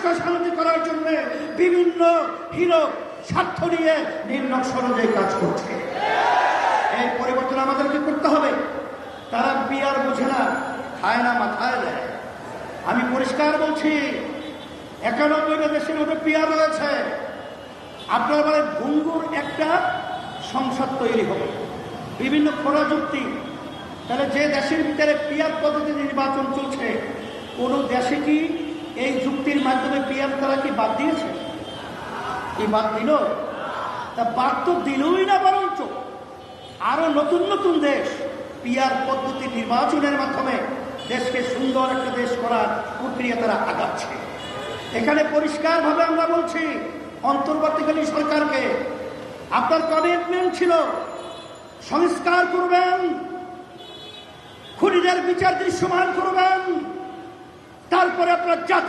দেশকে শান্তি করার জন্য বিভিন্ন হিরো স্বার্থ নিয়ে নির্লজ্জ অনুযায়ী কাজ করছে। এই পরিবর্তন আমাদেরকে করতে হবে। তারা পিয়ার বোঝে না, খায় না, মাথায় দেয়। আমি পরিষ্কার বলছি, 91টা দেশের মধ্যে পিয়ার রয়েছে। আপনারা বলেন ভঙ্গুর একটা সংসদ তৈরি হবে, বিভিন্ন খোলা যুক্তি। তাহলে যে দেশের ভিতরে পিয়ার পদ্ধতিতে নির্বাচন চলছে, কোন দেশে কি এই যুক্তির মাধ্যমে পিয়ার তারা কি বাদ দিয়েছে? কি বাদ দিল? তা বাদ তো দিলই না, বরঞ্চ আরো নতুন নতুন দেশ পিয়ার পদ্ধতি নির্বাচনের মাধ্যমে দেশকে সুন্দর একটা দেশ করার প্রক্রিয়া তারা আগাচ্ছে। এখানে পরিষ্কারভাবে আমরা বলছি, অন্তর্বর্তীকালীন সরকারকে আপনার কমিটমেন্ট ছিল সংস্কার করবেন, খুনিদের বিচার দৃশ্যমান করবেন, তারপরে আপনার জাতি